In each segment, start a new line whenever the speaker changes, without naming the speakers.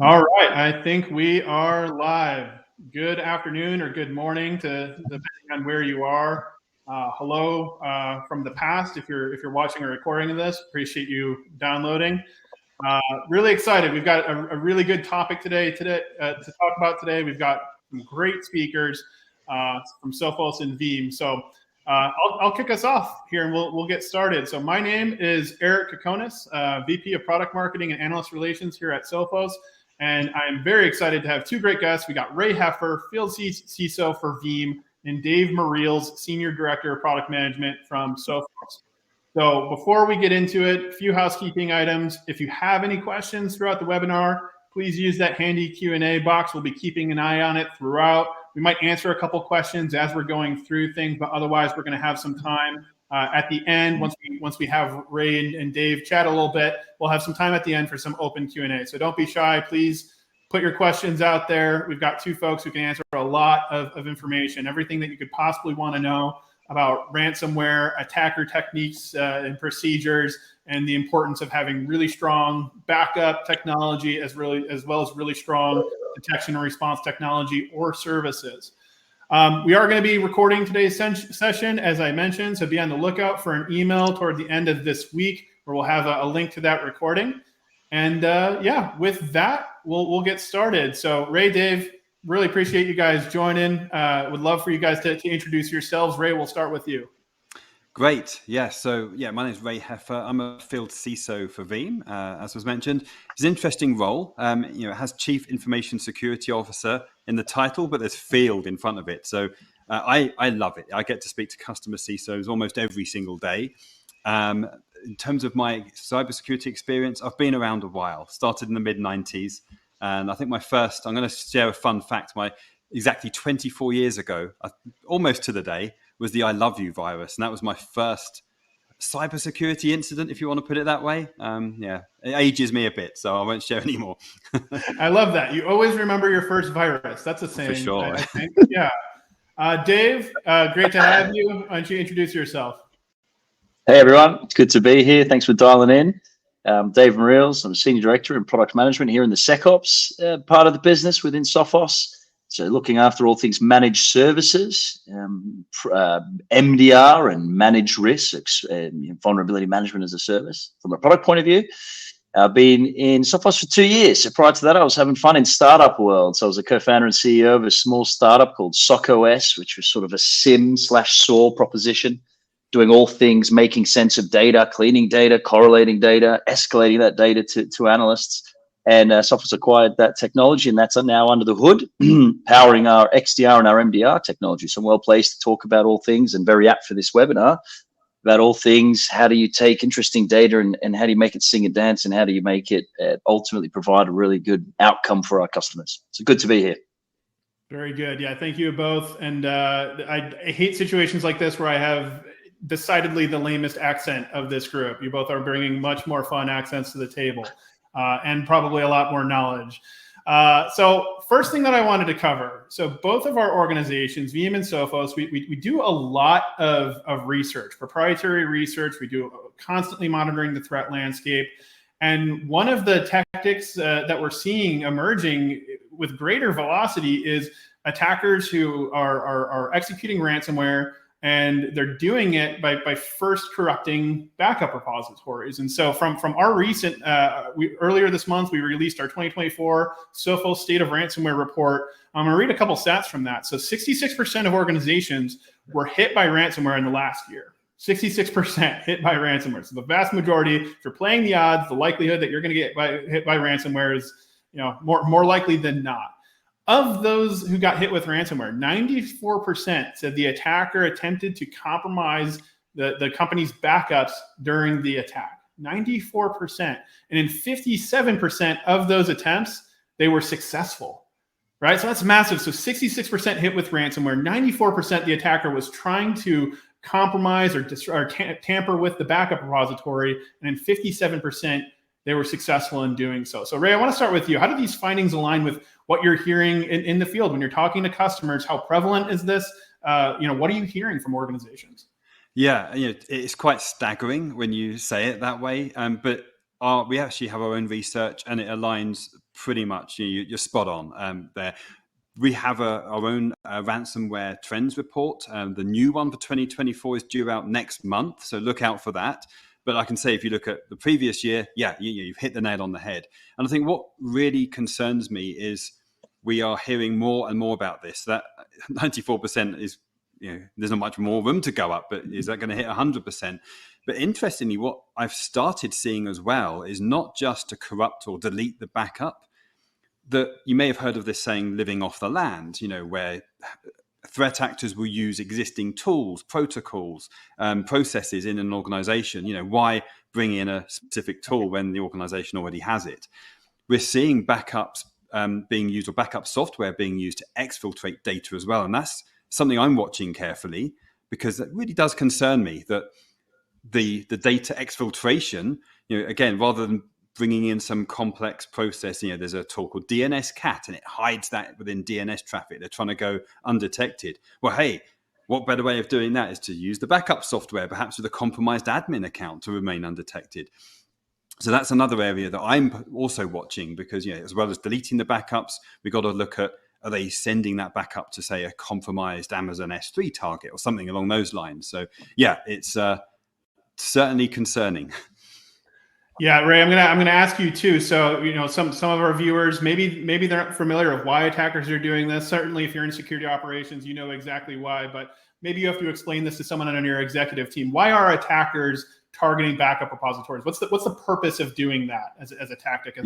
All right, I think we are live. Good afternoon or good morning to depending on where you are. Hello from the past. If you're watching or recording of this, appreciate you downloading. Really excited. We've got a really good topic today to talk about today. We've got some great speakers from Sophos and Veeam. So I'll kick us off here and we'll get started. So my name is Eric Kokonis, VP of Product Marketing and Analyst Relations here at Sophos. And I'm very excited to have two great guests. We got Ray Heffer, Field CISO for Veeam, and Dave Mariels, Senior Director of Product Management from Sophos. So before we get into it, a few housekeeping items. If you have any questions throughout the webinar, please use that handy Q&A box. We'll be keeping an eye on it throughout. We might answer a couple questions as we're going through things, but otherwise we're going to have some time at the end. Once we have Ray and Dave chat a little bit, we'll have some time at the end for some open Q&A. So don't be shy. Please put your questions out there. We've got two folks who can answer a lot of information, everything that you could possibly want to know about ransomware, attacker techniques and procedures, and the importance of having really strong backup technology as well as really strong detection and response technology or services. We are going to be recording today's session, as I mentioned, so be on the lookout for an email toward the end of this week where we'll have a link to that recording. And yeah, with that, we'll get started. So Ray, Dave, really appreciate you guys joining. Would love for you guys to introduce yourselves. Ray, we'll start with you.
Great. Yeah. So, my name is Ray Heffer. I'm a field CISO for Veeam, as was mentioned. It's an interesting role. It has Chief Information Security Officer in the title, but there's field in front of it. So I love it. I get to speak to customer CISOs almost every single day. In terms of my cybersecurity experience, I've been around a while. Started in the mid-90s. And I think I'm going to share a fun fact. Exactly 24 years ago, almost to the day, was the I love you virus. And that was my first cybersecurity incident, if you want to put it that way. It ages me a bit, so I won't share anymore.
I love that. You always remember your first virus. That's a saying.
For sure.
I think. Yeah. Dave, great to have you. Why don't you introduce yourself?
Hey, everyone. It's good to be here. Thanks for dialing in. Dave Mariels. I'm Senior Director in Product Management here in the SecOps part of the business within Sophos. So looking after all things managed services, MDR and managed risks, vulnerability management as a service from a product point of view. I've been in Sophos for 2 years. So prior to that, I was having fun in startup world. So I was a co-founder and CEO of a small startup called Sophos, which was sort of a SIM/SOAR proposition, doing all things, making sense of data, cleaning data, correlating data, escalating that data to analysts. And Sophos acquired that technology, and that's now under the hood, powering our XDR and our MDR technology. So I'm well placed to talk about all things, and very apt for this webinar, about all things. How do you take interesting data and how do you make it sing and dance, and how do you make it ultimately provide a really good outcome for our customers? So good to be here.
Very good. Yeah, thank you both. And I hate situations like this where I have decidedly the lamest accent of this group. You both are bringing much more fun accents to the table. And probably a lot more knowledge. So first thing that I wanted to cover. So both of our organizations, Veeam and Sophos, we do a lot of research, proprietary research. We do constantly monitoring the threat landscape. And one of the tactics that we're seeing emerging with greater velocity is attackers who are executing ransomware, and they're doing it by first corrupting backup repositories. And so from our recent, earlier this month, we released our 2024 Sophos State of Ransomware report. I'm going to read a couple stats from that. So 66% of organizations were hit by ransomware in the last year. 66% hit by ransomware. So the vast majority, if you're playing the odds, the likelihood that you're going to get hit by ransomware is more likely than not. Of those who got hit with ransomware, 94% said the attacker attempted to compromise the company's backups during the attack. 94%. And in 57% of those attempts, they were successful, right? So that's massive. So 66% hit with ransomware, 94% the attacker was trying to compromise or tamper with the backup repository, and in 57%, they were successful in doing so. So Ray, I want to start with you. How do these findings align with what you're hearing in the field when you're talking to customers? How prevalent is this? What are you hearing from organizations?
Yeah, it's quite staggering when you say it that way. But we actually have our own research, and it aligns pretty much. You're spot on there. We have our own ransomware trends report. The new one for 2024 is due out next month, so look out for that. But I can say, if you look at the previous year, you've hit the nail on the head. And I think what really concerns me is we are hearing more and more about this. That 94% is, there's not much more room to go up, but is that going to hit 100%? But interestingly, what I've started seeing as well is not just to corrupt or delete the backup. That you may have heard of this saying, living off the land, where threat actors will use existing tools, protocols, processes in an organization. Why bring in a specific tool when the organization already has it? We're seeing backups being used, or backup software being used to exfiltrate data as well. And that's something I'm watching carefully, because it really does concern me that the data exfiltration, again, rather than bringing in some complex process, there's a tool called DNS-CAT, and it hides that within DNS traffic. They're trying to go undetected. Well, hey, what better way of doing that is to use the backup software, perhaps with a compromised admin account, to remain undetected. So that's another area that I'm also watching, because, as well as deleting the backups, we've got to look at, are they sending that backup to, say, a compromised Amazon S3 target or something along those lines? So, it's certainly concerning.
Yeah, Ray, I'm gonna ask you too. So, some of our viewers, maybe they're not familiar with why attackers are doing this. Certainly, if you're in security operations, you know exactly why. But maybe you have to explain this to someone on your executive team. Why are attackers targeting backup repositories? What's the purpose of doing that as a tactic?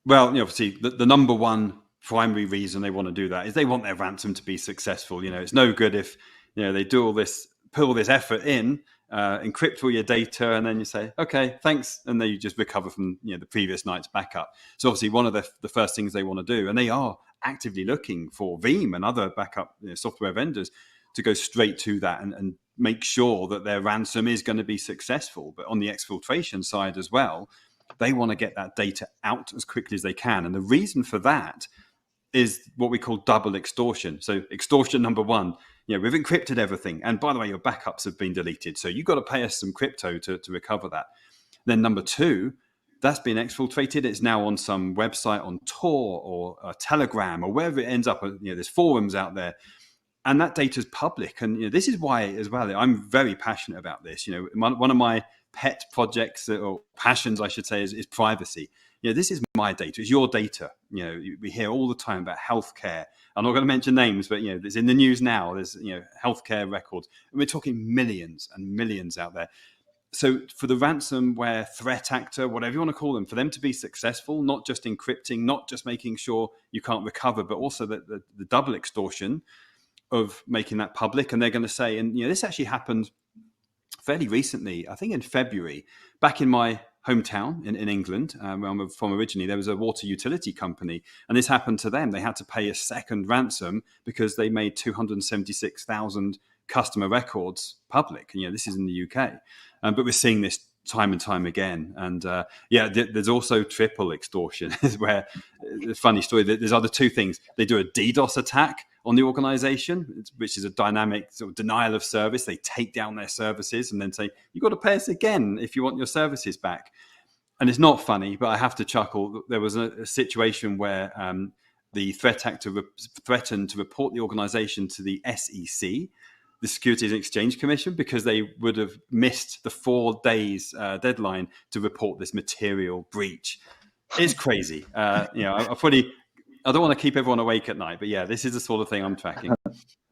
Well, obviously, the number one primary reason they want to do that is they want their ransom to be successful. It's no good if they do all this, put all this effort in, encrypt all your data, and then you say, okay, thanks, and then you just recover from the previous night's backup. So obviously, one of the first things they want to do, and they are actively looking for Veeam and other backup software vendors to go straight to that and make sure that their ransom is going to be successful. But on the exfiltration side as well, they want to get that data out as quickly as they can. And the reason for that is what we call double extortion. So extortion number one, we've encrypted everything. And by the way, your backups have been deleted. So you've got to pay us some crypto to recover that. Then number two, that's been exfiltrated. It's now on some website on Tor or Telegram or wherever it ends up. There's forums out there. And that data is public. And this is why, as well, I'm very passionate about this. One of my pet projects, or passions, I should say, is privacy. This is my data. It's your data. We hear all the time about healthcare. I'm not going to mention names, but it's in the news now. There's healthcare records, and we're talking millions and millions out there. So for the ransomware threat actor, whatever you want to call them, for them to be successful, not just encrypting, not just making sure you can't recover, but also the double extortion of making that public. And they're going to say, and this actually happened fairly recently, I think in February, back in my hometown in England, where I'm from originally, there was a water utility company, and this happened to them. They had to pay a second ransom because they made 276,000 customer records public. This is in the UK, but we're seeing this time and time again. And there's also triple extortion, where a funny story. There's other two things. They do a DDoS attack on the organization, which is a dynamic sort of denial of service. They take down their services and then say, you've got to pay us again if you want your services back. And it's not funny, but I have to chuckle. There was a situation where the threat actor threatened to report the organization to the SEC, the Securities and Exchange Commission, because they would have missed the 4 days deadline to report this material breach. It's crazy. I don't want to keep everyone awake at night, but this is the sort of thing I'm tracking.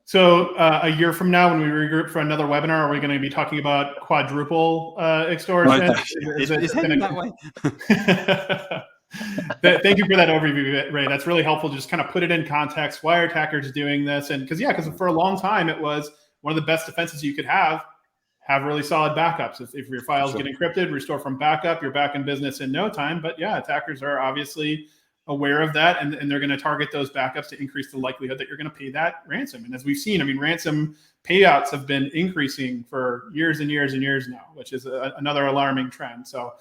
So a year from now, when we regroup for another webinar, are we going to be talking about quadruple extortion?
It's heading that way.
Thank you for that overview, Ray. That's really helpful. Just kind of put it in context. Why are attackers doing this? And because for a long time, it was one of the best defenses you could have really solid backups. If your files get encrypted, restore from backup, you're back in business in no time. But attackers are obviously aware of that, and they're going to target those backups to increase the likelihood that you're going to pay that ransom. And as we've seen, ransom payouts have been increasing for years and years and years now, which is another alarming trend. So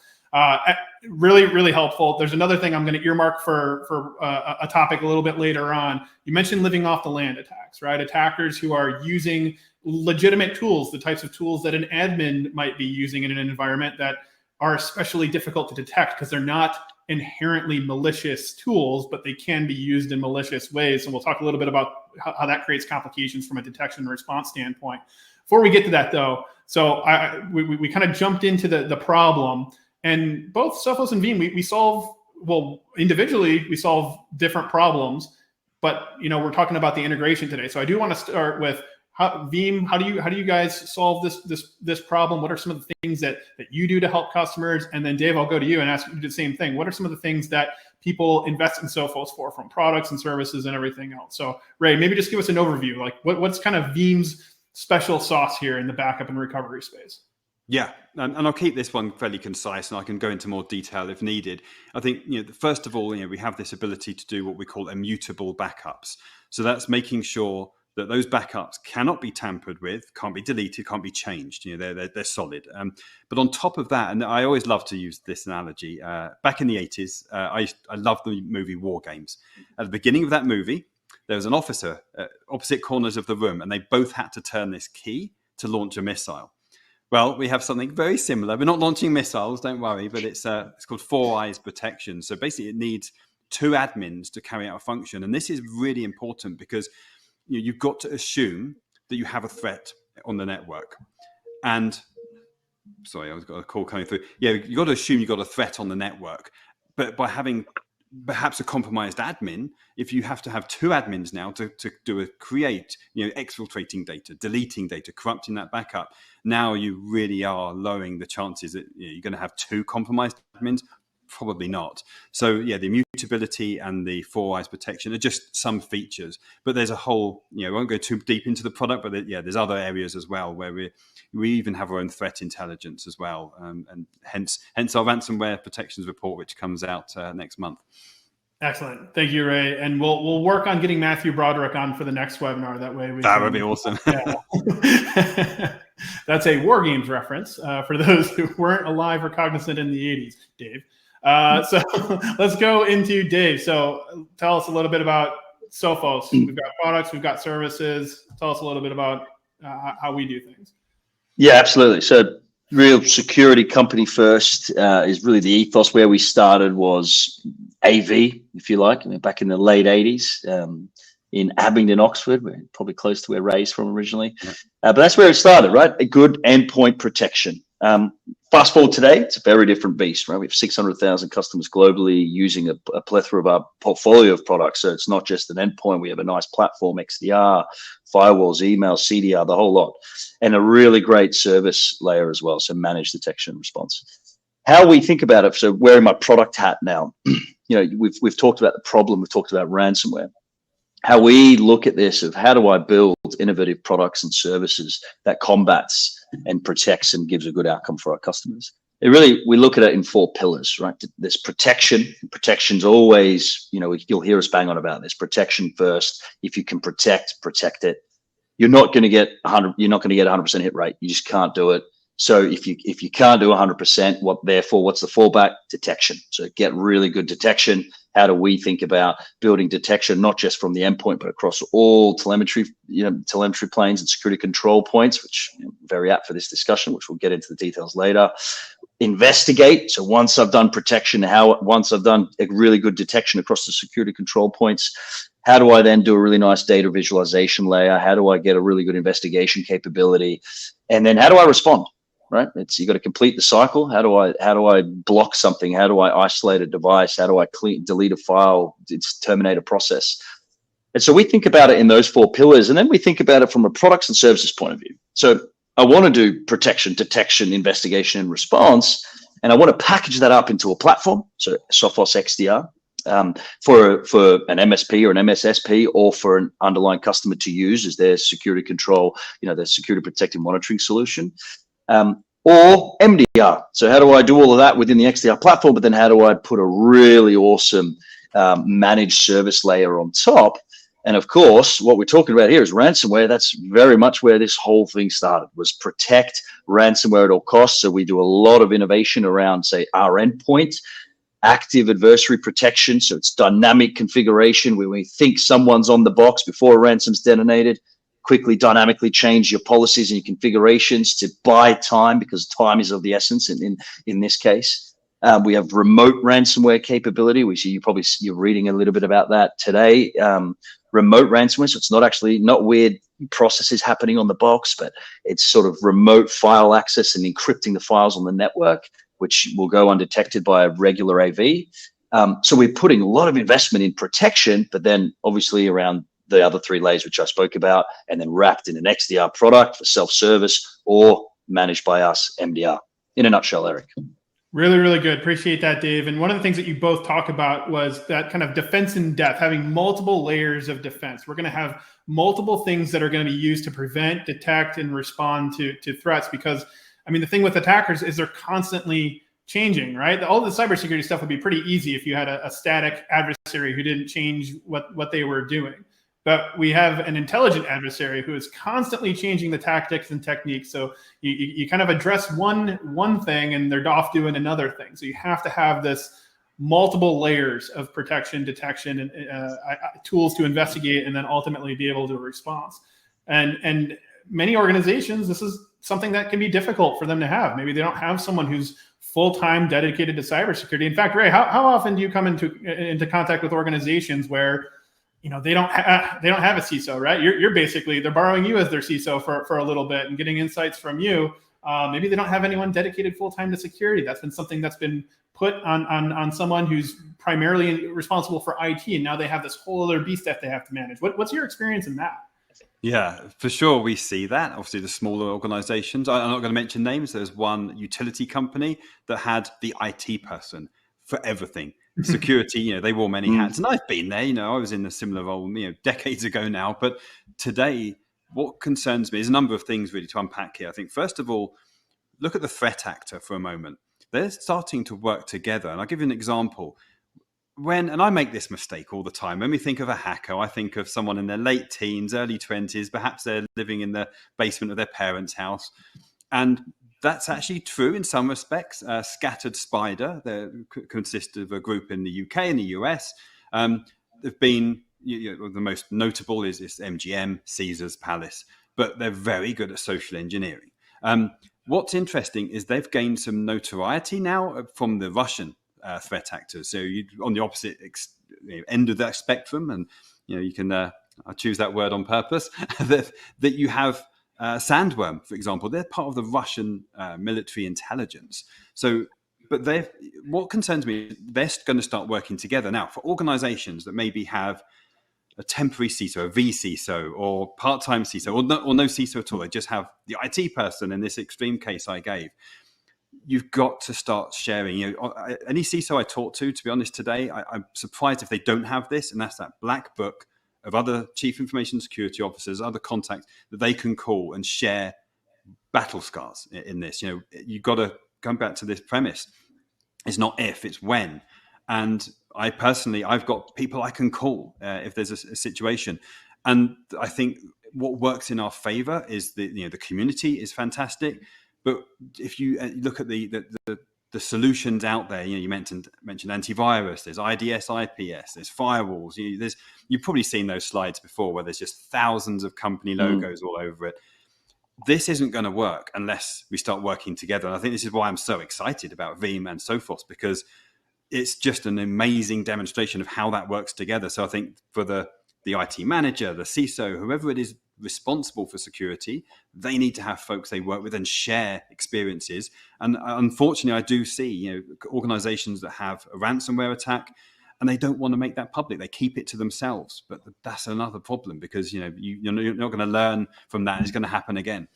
really, really helpful. There's another thing I'm going to earmark for a topic a little bit later on. You mentioned living off the land attacks, right? Attackers who are using legitimate tools, the types of tools that an admin might be using in an environment that are especially difficult to detect because they're not inherently malicious tools, but they can be used in malicious ways. And we'll talk a little bit about how that creates complications from a detection and response standpoint. Before we get to that, though, so we kind of jumped into the problem, and both Sophos and Veeam, we solve, well, individually, we solve different problems, but we're talking about the integration today. So I do want to start with Veeam. How do you guys solve this problem? What are some of the things that you do to help customers? And then Dave, I'll go to you and ask you the same thing. What are some of the things that people invest in Sophos for, from products and services and everything else? So Ray, maybe just give us an overview. Like what's kind of Veeam's special sauce here in the backup and recovery space?
Yeah, and I'll keep this one fairly concise, and I can go into more detail if needed. I think, first of all, we have this ability to do what we call immutable backups. So that's making sure that those backups cannot be tampered with, can't be deleted, can't be changed. They're solid. But on top of that, and I always love to use this analogy, back in the 80s, I loved the movie War Games. At the beginning of that movie, there was an officer at opposite corners of the room, and they both had to turn this key to launch a missile. Well, we have something very similar. We're not launching missiles, don't worry, but it's called Four Eyes protection. So basically, it needs two admins to carry out a function. And this is really important because you've got to assume that you have a threat on the network. And sorry, I've got a call coming through. Yeah, you've got to assume you've got a threat on the network. But by having perhaps a compromised admin, if you have to have two admins now to create, exfiltrating data, deleting data, corrupting that backup, now you really are lowering the chances that you're going to have two compromised admins. Probably not. So yeah, the immutability and the Four Eyes protection are just some features, but there's a whole, I won't go too deep into the product, but there's other areas as well where we even have our own threat intelligence as well, and hence our ransomware protections report, which comes out next month.
Excellent. Thank you, Ray. And we'll work on getting Matthew Broderick on for the next webinar. That way
that would be awesome.
Yeah. That's a War Games reference for those who weren't alive or cognizant in the 80s, Dave. So let's go into Dave. So tell us a little bit about Sophos. We've got products, we've got services. Tell us a little bit about how we do things.
Yeah, absolutely. So real security company first is really the ethos. Where we started was AV, if you like, back in the late 80s in Abingdon, Oxford. We're probably close to where Ray's from originally. Yeah. But that's where it started, right? A good endpoint protection. Fast forward today, it's a very different beast, right? We have 600,000 customers globally using a plethora of our portfolio of products. So it's not just an endpoint. We have a nice platform, XDR, firewalls, email, CDR, the whole lot, and a really great service layer as well. So managed detection and response. How we think about it, so wearing my product hat now, we've talked about the problem, we've talked about ransomware. How we look at this of how do I build innovative products and services that combats and protects and gives a good outcome for our customers. We look at it in four pillars, right? There's protection. Protection's always, you'll hear us bang on about this. Protection first. If you can protect it. You're not going to get 100% hit rate. You just can't do it. So if you can't do 100%, what's the fallback? Detection. So get really good detection. How do we think about building detection, not just from the endpoint, but across all telemetry planes and security control points, which very apt for this discussion, which we'll get into the details later. Investigate. So once I've done protection, once I've done a really good detection across the security control points, how do I then do a really nice data visualization layer? How do I get a really good investigation capability? And then how do I respond? Right? You got to complete the cycle. How do I block something? How do I isolate a device? How do I delete a file? Terminate a process. And so we think about it in those four pillars, and then we think about it from a products and services point of view. So I want to do protection, detection, investigation, and response, and I want to package that up into a platform. So Sophos XDR for an MSP or an MSSP, or for an underlying customer to use as their security control, their security protective monitoring solution. Or MDR. So how do I do all of that within the XDR platform, but then how do I put a really awesome managed service layer on top? And of course, what we're talking about here is ransomware. That's very much where this whole thing started, was protect ransomware at all costs. So we do a lot of innovation around, say, our endpoint, active adversary protection. So it's dynamic configuration where we think someone's on the box before a ransom's detonated. quickly, dynamically change your policies and your configurations to buy time, because time is of the essence in this case. We have remote ransomware capability, which you're reading a little bit about that today. Remote ransomware, so it's not weird processes happening on the box, but it's sort of remote file access and encrypting the files on the network, which will go undetected by a regular AV. So we're putting a lot of investment in protection, but then obviously around the other 3 layers, which I spoke about, and then wrapped in an XDR product for self-service or managed by us, MDR. In a nutshell, Eric.
Really, really good. Appreciate that, Dave. And one of the things that you both talk about was that kind of defense in depth, having multiple layers of defense. We're going to have multiple things that are going to be used to prevent, detect, and respond to threats. Because, I mean, the thing with attackers is they're constantly changing, right? All the cybersecurity stuff would be pretty easy if you had a static adversary who didn't change what they were doing. But we have an intelligent adversary who is constantly changing the tactics and techniques. So you kind of address one thing and they're off doing another thing. So you have to have this multiple layers of protection, detection, and tools to investigate, and then ultimately be able to respond. And many organizations, this is something that can be difficult for them to have. Maybe they don't have someone who's full-time dedicated to cybersecurity. In fact, Ray, how often do you come into contact with organizations where they don't have a CISO, right? You're basically, they're borrowing you as their CISO for a little bit and getting insights from you. Maybe they don't have anyone dedicated full-time to security. That's been something that's been put on someone who's primarily responsible for IT, and now they have this whole other beast that they have to manage. What's your experience in that?
Yeah, for sure. We see that. Obviously, the smaller organizations, I'm not going to mention names. There's one utility company that had the IT person for everything. Security, they wore many hats. And I've been there, I was in a similar role, decades ago now. But today, what concerns me is a number of things really to unpack here. I think, first of all, look at the threat actor for a moment. They're starting to work together. And I'll give you an example. And I make this mistake all the time. When we think of a hacker, I think of someone in their late teens, early 20s. Perhaps they're living in the basement of their parents' house. And that's actually true in some respects. Scattered Spider, they consist of a group in the UK and the US. They've been, the most notable is MGM, Caesars Palace, but they're very good at social engineering. What's interesting is they've gained some notoriety now from the Russian threat actors. So on the opposite end of that spectrum, and you can I choose that word on purpose, that you have Sandworm, for example. They're part of the Russian military intelligence. So, but what concerns me, they're going to start working together now for organizations that maybe have a temporary CISO, a VCISO, or part-time CISO, or no CISO at all. They just have the IT person in this extreme case I gave. You've got to start sharing. Any CISO I talk to be honest, today, I'm surprised if they don't have this, and that's that black book of other chief information security officers, other contacts that they can call and share battle scars in this. You've got to come back to this premise. It's not if, it's when. And I've got people I can call if there's a situation. And I think what works in our favor is the community is fantastic. But if you look at the solutions out there, you mentioned antivirus, there's IDS, IPS, there's firewalls. You've probably seen those slides before where there's just thousands of company logos all over it. This isn't going to work unless we start working together. And I think this is why I'm so excited about Veeam and Sophos, because it's just an amazing demonstration of how that works together. So I think for the IT manager, the CISO, whoever it is responsible for security, they need to have folks they work with and share experiences. And unfortunately, I do see organizations that have a ransomware attack and they don't want to make that public. They keep it to themselves. But that's another problem, because you're not going to learn from that. It's going to happen again.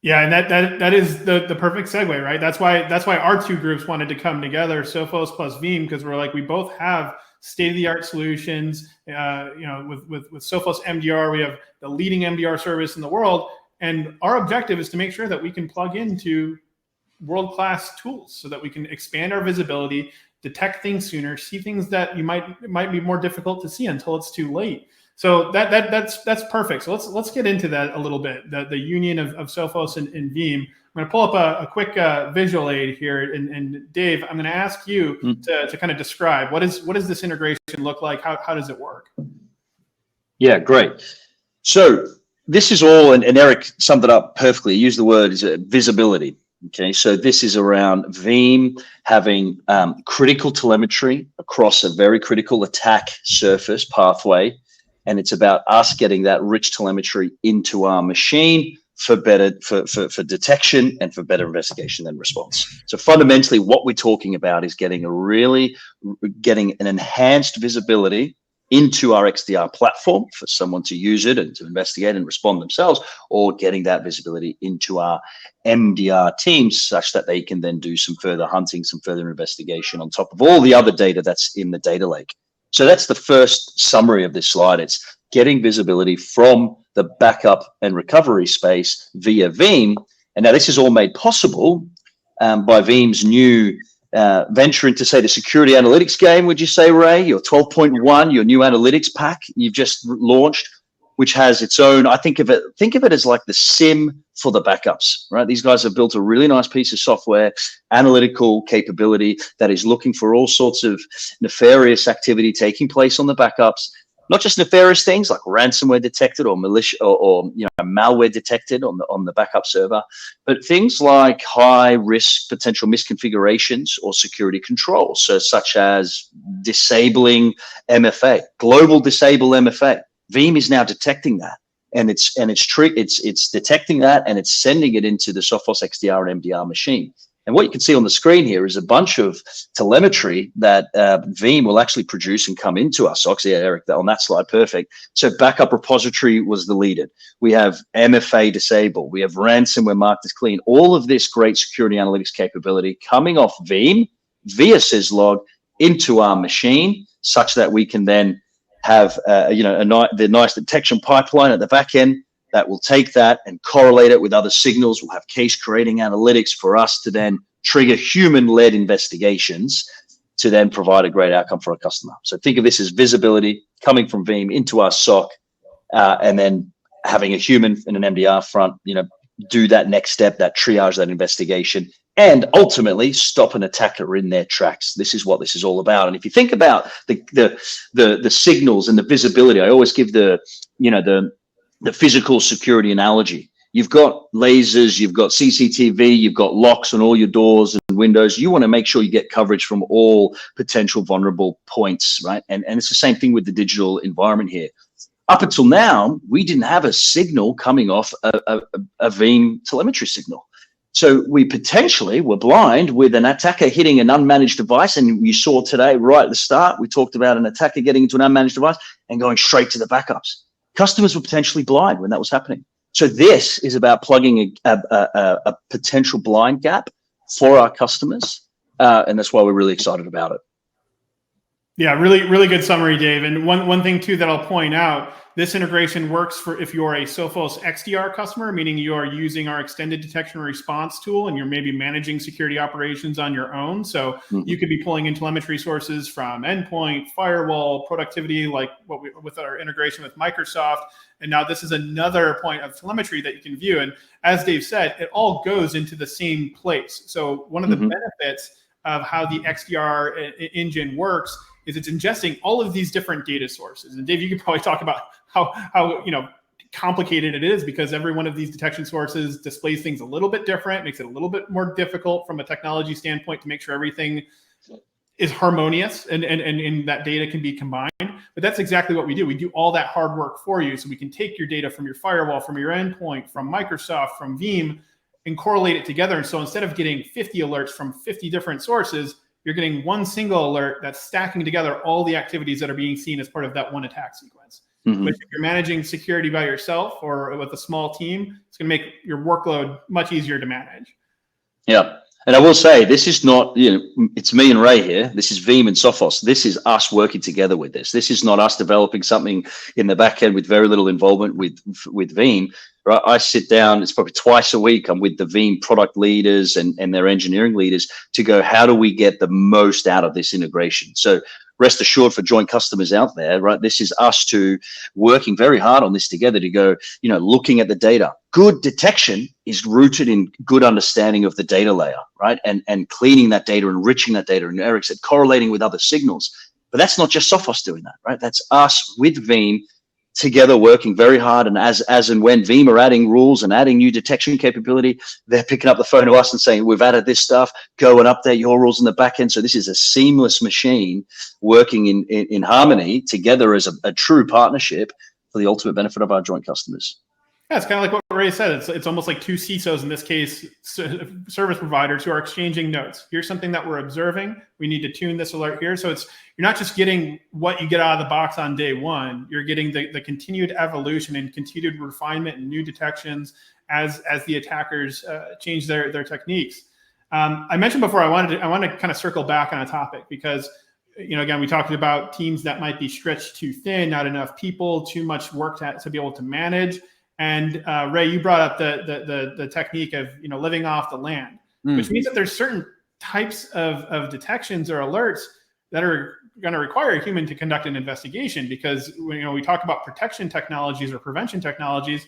Yeah, and that is the perfect segue, right? That's why our two groups wanted to come together, Sophos plus Veeam, because we're like, we both have state-of-the-art solutions. With Sophos MDR, we have the leading MDR service in the world, and our objective is to make sure that we can plug into world-class tools so that we can expand our visibility, detect things sooner, see things that you might be more difficult to see until it's too late. So that's perfect. So let's get into that a little bit. The union of Sophos and Veeam. I'm going to pull up a quick visual aid here, and Dave, I'm going to ask you to kind of describe what does this integration look like? How does it work?
Yeah, great. So this is all, and Eric summed it up perfectly. He used the word is visibility. Okay, so this is around Veeam having critical telemetry across a very critical attack surface pathway, and it's about us getting that rich telemetry into our machine for better for detection and for better investigation and response. So fundamentally, what we're talking about is getting an enhanced visibility into our XDR platform for someone to use it and to investigate and respond themselves, or getting that visibility into our MDR teams such that they can then do some further hunting, some further investigation on top of all the other data that's in the data lake. So that's the first summary of this slide. It's getting visibility from the backup and recovery space via Veeam. And now this is all made possible by Veeam's new venture into, say, the security analytics game, would you say, Ray? Your 12.1, your new analytics pack you've just launched, which has its own, I think of it as like the SIM for the backups, right? These guys have built a really nice piece of software, analytical capability that is looking for all sorts of nefarious activity taking place on the backups. Not just nefarious things like ransomware detected or malicious or malware detected on the backup server, but things like high risk potential misconfigurations or security controls, so such as disabling MFA, global disable MFA. Veeam is now detecting that, and it's detecting that, and it's sending it into the Sophos XDR and MDR machine. And what you can see on the screen here is a bunch of telemetry that Veeam will actually produce and come into our SOCs. Yeah, Eric, on that slide, perfect. So backup repository was deleted. We have MFA disabled. We have ransomware marked as clean. All of this great security analytics capability coming off Veeam via syslog into our machine, such that we can then have the nice detection pipeline at the back end that will take that and correlate it with other signals. We'll have case creating analytics for us to then trigger human-led investigations to then provide a great outcome for our customer. So think of this as visibility coming from Veeam into our SOC, and then having a human in an MDR front, do that next step, that triage, that investigation, and ultimately stop an attacker in their tracks. This is what this is all about. And if you think about the signals and the visibility, I always give the physical security analogy. You've got lasers, you've got CCTV, you've got locks on all your doors and windows. You want to make sure you get coverage from all potential vulnerable points, right? And it's the same thing with the digital environment here. Up until now, we didn't have a signal coming off a Veeam telemetry signal. So we potentially were blind with an attacker hitting an unmanaged device. And you saw today, right at the start, we talked about an attacker getting into an unmanaged device and going straight to the backups. Customers were potentially blind when that was happening. So this is about plugging a potential blind gap for our customers. And that's why we're really excited about it.
Yeah, really, really good summary, Dave. And one thing too that I'll point out, this integration works for if you're a Sophos XDR customer, meaning you are using our extended detection and response tool and you're maybe managing security operations on your own. So you could be pulling in telemetry sources from endpoint, firewall, productivity, like with our integration with Microsoft. And now this is another point of telemetry that you can view. And as Dave said, it all goes into the same place. So one of the benefits of how the XDR engine works is it's ingesting all of these different data sources. And Dave, you could probably talk about how complicated it is, because every one of these detection sources displays things a little bit different, makes it a little bit more difficult from a technology standpoint to make sure everything is harmonious and that data can be combined. But that's exactly what we do. We do all that hard work for you. So we can take your data from your firewall, from your endpoint, from Microsoft, from Veeam, and correlate it together. And so instead of getting 50 alerts from 50 different sources, you're getting one single alert that's stacking together all the activities that are being seen as part of that one attack sequence. But if you're managing security by yourself or with a small team, it's going to make your workload much easier to manage.
Yeah. And I will say, this is not, it's me and Ray here. This is Veeam and Sophos. This is us working together with this. This is not us developing something in the back end with very little involvement with Veeam. Right? I sit down, it's probably twice a week. I'm with the Veeam product leaders and their engineering leaders to go, how do we get the most out of this integration? So rest assured for joint customers out there, right? This is us two working very hard on this together to go, looking at the data. Good detection is rooted in good understanding of the data layer, right? And cleaning that data, enriching that data. And Eric said, correlating with other signals. But that's not just Sophos doing that, right? That's us with Veeam together working very hard. And as and when Veeam are adding rules and adding new detection capability, they're picking up the phone to us and saying, we've added this stuff, go and update your rules in the back end. So this is a seamless machine working in harmony together as a true partnership for the ultimate benefit of our joint customers.
Yeah, it's kind of like what Ray said. It's almost like two CISOs, in this case, service providers, who are exchanging notes. Here's something that we're observing. We need to tune this alert here. So you're not just getting what you get out of the box on day one. You're getting the continued evolution and continued refinement and new detections as the attackers change their techniques. I mentioned before, I want to kind of circle back on a topic because, again, we talked about teams that might be stretched too thin, not enough people, too much work to be able to manage. And Ray, you brought up the technique of living off the land, which means that there's certain types of detections or alerts that are going to require a human to conduct an investigation, because we talk about protection technologies or prevention technologies.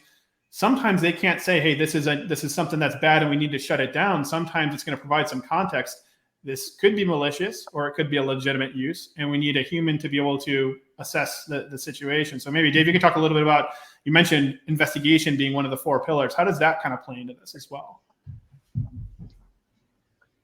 Sometimes they can't say, hey, this is something that's bad and we need to shut it down. Sometimes it's going to provide some context. This could be malicious or it could be a legitimate use, and we need a human to be able to assess the situation. So maybe, Dave, you could talk a little bit about, you mentioned investigation being one of the 4 pillars. How does that kind of play into this as well?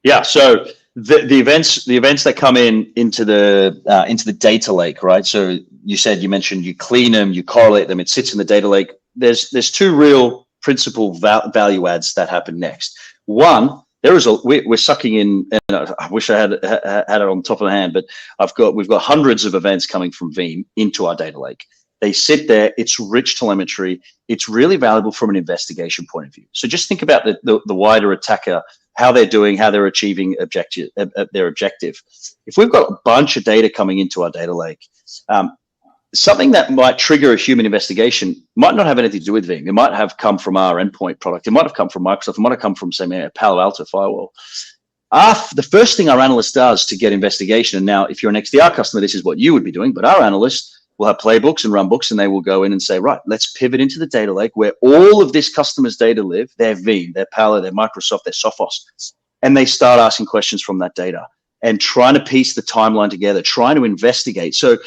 Yeah, so the events that come into the data lake, right? So you mentioned you clean them, you correlate them, it sits in the data lake. There's 2 real principal value adds that happen next. One, we're sucking in, and I wish I had it on top of the hand, but we've got hundreds of events coming from Veeam into our data lake. They sit there. It's rich telemetry. It's really valuable from an investigation point of view. So just think about the wider attacker, how they're doing, how they're achieving their objective. If we've got a bunch of data coming into our data lake, something that might trigger a human investigation might not have anything to do with Veeam. It might have come from our endpoint product. It might have come from Microsoft. It might have come from, say, a Palo Alto firewall. The first thing our analyst does to get investigation, and now if you're an XDR customer, this is what you would be doing, but our analyst will have playbooks and run books, and they will go in and say, right, let's pivot into the data lake where all of this customer's data live, their Veeam, their Palo, their Microsoft, their Sophos, and they start asking questions from that data and trying to piece the timeline together, trying to investigate. So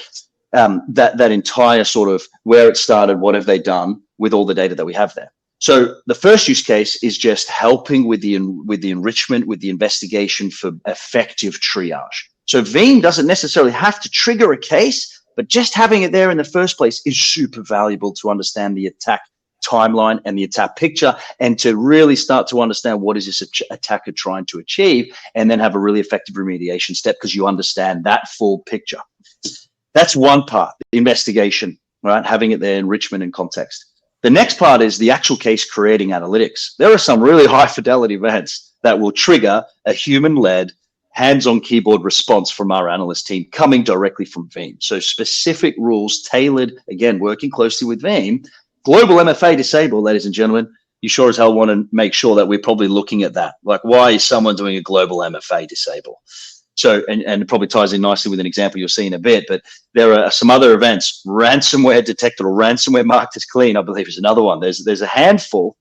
that entire sort of where it started, what have they done with all the data that we have there. So the first use case is just helping with the enrichment, with the investigation for effective triage. So Veeam doesn't necessarily have to trigger a case, but just having it there in the first place is super valuable to understand the attack timeline and the attack picture, and to really start to understand what is this attacker trying to achieve, and then have a really effective remediation step because you understand that full picture. That's one part, the investigation, right? Having it there, enrichment and context. The next part is the actual case creating analytics. There are some really high fidelity events that will trigger a human-led, hands-on keyboard response from our analyst team coming directly from Veeam. So specific rules tailored, again, working closely with Veeam. Global MFA disable, ladies and gentlemen. You sure as hell want to make sure that we're probably looking at that. Like, why is someone doing a global MFA disable? So, and it probably ties in nicely with an example you'll see in a bit, but there are some other events. Ransomware detected or ransomware marked as clean, I believe, is another one. There's a handful.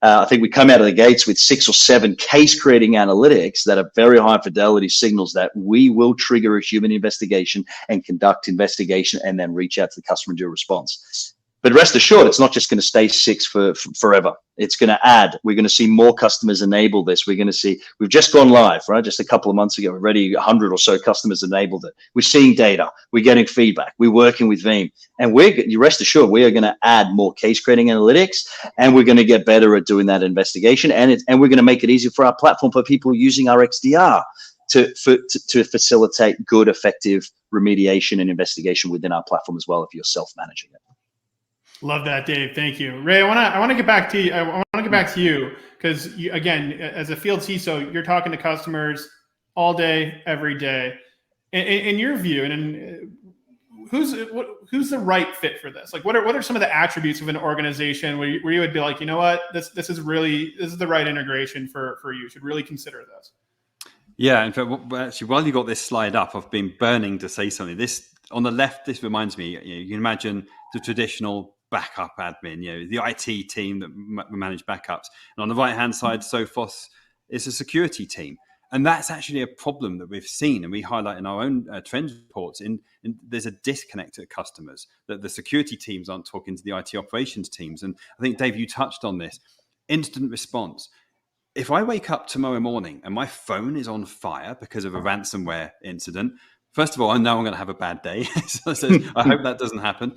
I think we come out of the gates with 6 or 7 case creating analytics that are very high fidelity signals that we will trigger a human investigation and conduct investigation and then reach out to the customer and do a response. But rest assured, it's not just going to stay 6 for forever. It's going to add. We're going to see more customers enable this. We're going to see, we've just gone live, right? Just a couple of months ago, already 100 or so customers enabled it. We're seeing data. We're getting feedback. We're working with Veeam. And you rest assured, we are going to add more case creating analytics, and we're going to get better at doing that investigation. And we're going to make it easier for our platform for people using our XDR to facilitate good, effective remediation and investigation within our platform as well if you're self-managing it.
Love that, Dave. Thank you, Ray. I want to get back to you. I want to get back to you because, again, as a field CISO, you're talking to customers all day, every day. In your view, and who's the right fit for this? Like, what are some of the attributes of an organization where you would be like, you know what, this is the right integration for you. You should really consider this.
Yeah, in fact, actually, while you got this slide up, I've been burning to say something. This on the left, this reminds me. You can imagine the traditional backup admin, the IT team that manage backups, and on the right hand side, Sophos is a security team. And that's actually a problem that we've seen, and we highlight in our own trends reports. In there's a disconnect at customers, that the security teams aren't talking to the IT operations teams. And I think, Dave, you touched on this. Instant response. If I wake up tomorrow morning and my phone is on fire because of a ransomware incident, first of all, I know I'm going to have a bad day. So I hope that doesn't happen.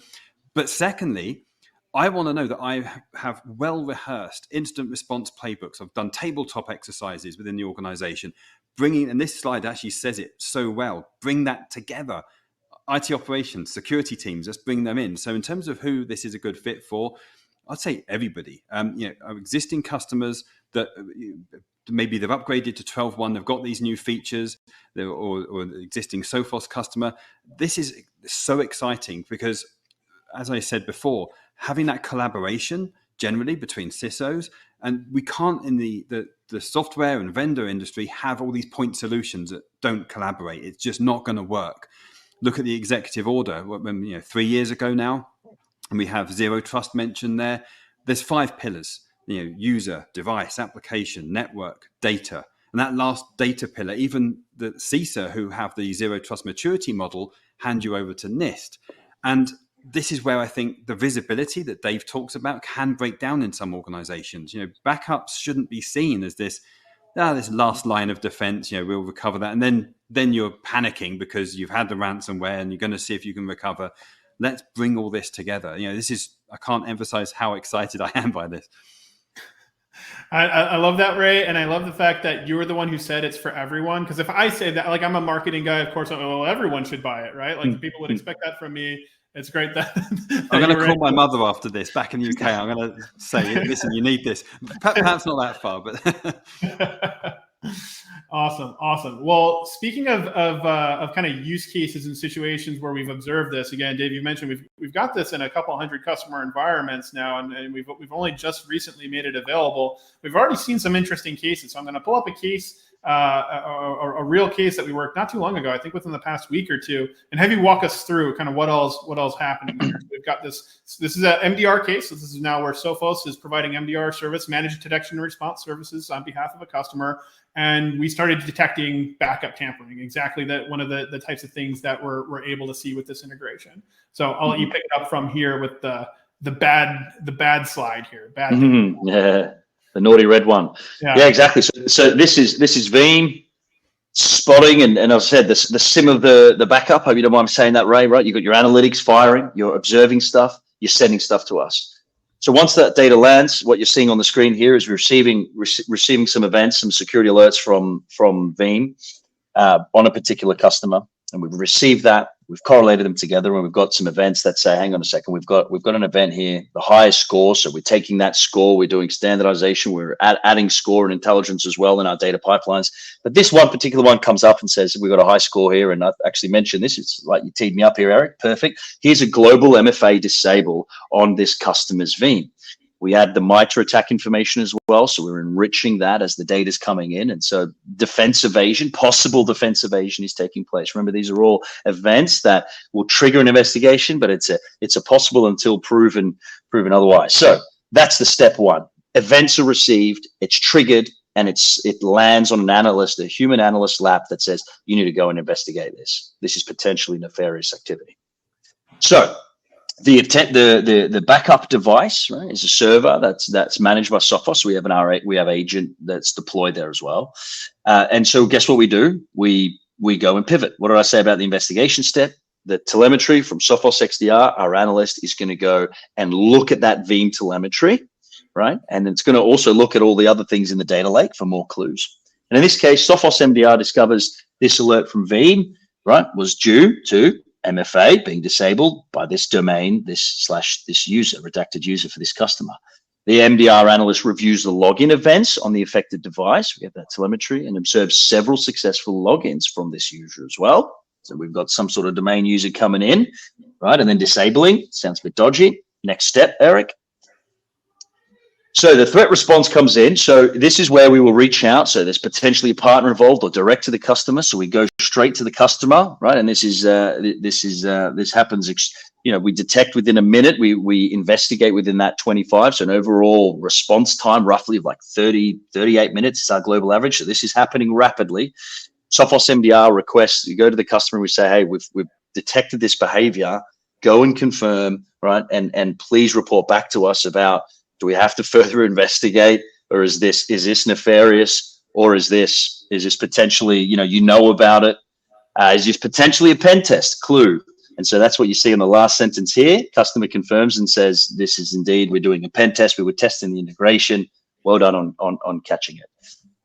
But secondly, I want to know that I have well-rehearsed instant response playbooks. I've done tabletop exercises within the organization, and this slide actually says it so well, bring that together. IT operations, security teams, let's bring them in. So in terms of who this is a good fit for, I'd say everybody. Our existing customers that maybe they've upgraded to 12.1, they've got these new features, or existing Sophos customer. This is so exciting because, as I said before, having that collaboration generally between CISOs, and we can't in the software and vendor industry have all these point solutions that don't collaborate. It's just not going to work. Look at the executive order, 3 years ago now, and we have zero trust mentioned there. There's 5 pillars, user, device, application, network, data. And that last data pillar, even the CISA who have the zero trust maturity model hand you over to NIST. And this is where I think the visibility that Dave talks about can break down in some organizations. Backups shouldn't be seen as this last line of defense, we'll recover that. And then you're panicking because you've had the ransomware and you're going to see if you can recover. Let's bring all this together. I can't emphasize how excited I am by this.
I love that, Ray. And I love the fact that you were the one who said it's for everyone. Because if I say that, like, I'm a marketing guy, of course, everyone should buy it, right? Like, people would expect that from me. It's great that
I'm going to call my mother after this back in the UK. I'm going to say, listen, you need this. Perhaps not that far, but
Awesome. Well, speaking of kind of use cases and situations where we've observed this, again, Dave, you mentioned we've got this in a couple hundred customer environments now, and we've only just recently made it available. We've already seen some interesting cases. So I'm going to pull up a case, a real case that we worked not too long ago, I think within the past week or two, and have you walk us through kind of what else happening here. So we've got this is an MDR case. So this is now where Sophos is providing MDR service, managed detection and response services on behalf of a customer. And we started detecting backup tampering, exactly that one of the types of things that we're able to see with this integration. So I'll let you pick it up from here with the bad slide here.
Yeah, the naughty red one. Yeah, exactly. So this is Veeam spotting, and as I said, the sim of the backup. Hope you don't mind saying that, Ray. Right? You've got your analytics firing, you're observing stuff, you're sending stuff to us. So once that data lands, what you're seeing on the screen here is receiving some events, some security alerts from Veeam on a particular customer, and we've received that. We've correlated them together, and we've got some events that say, hang on a second, we've got an event here, the highest score. So we're taking that score, we're doing standardization, we're adding score and intelligence as well in our data pipelines. But this one particular one comes up and says, we've got a high score here. And I've actually mentioned this. It's like you teed me up here, Eric. Perfect. Here's a global MFA disable on this customer's Veeam. We add the MITRE attack information as well. So we're enriching that as the data is coming in. And so possible defense evasion is taking place. Remember, these are all events that will trigger an investigation, but it's a possible until proven otherwise. So that's the step one. Events are received, it's triggered, and it lands on an analyst, a human analyst lap that says, you need to go and investigate this. This is potentially nefarious activity. So the backup device, right, is a server that's managed by Sophos. We have agent that's deployed there as well. And so guess what we do? We go and pivot. What did I say about the investigation step? The telemetry from Sophos XDR, our analyst is going to go and look at that Veeam telemetry, right? And it's going to also look at all the other things in the data lake for more clues. And in this case, Sophos MDR discovers this alert from Veeam, right, was due to MFA being disabled by this domain, this user, redacted user for this customer. The MDR analyst reviews the login events on the affected device. We have that telemetry and observes several successful logins from this user as well. So we've got some sort of domain user coming in, right, and then disabling. Sounds a bit dodgy. Next step, Eric. So the threat response comes in. So this is where we will reach out. So there's potentially a partner involved or direct to the customer. So we go straight to the customer, right? And this happens. We detect within a minute. We investigate within that 25. So an overall response time roughly of like 38 minutes is our global average. So this is happening rapidly. Sophos MDR requests, you go to the customer, we say, hey, we've detected this behavior. Go and confirm, right? And please report back to us about, do we have to further investigate, or is this nefarious, or is this potentially, you know about it? Is this potentially a pen test? Clue. And so that's what you see in the last sentence here. Customer confirms and says, this is indeed, we're doing a pen test. We were testing the integration. Well done on catching it.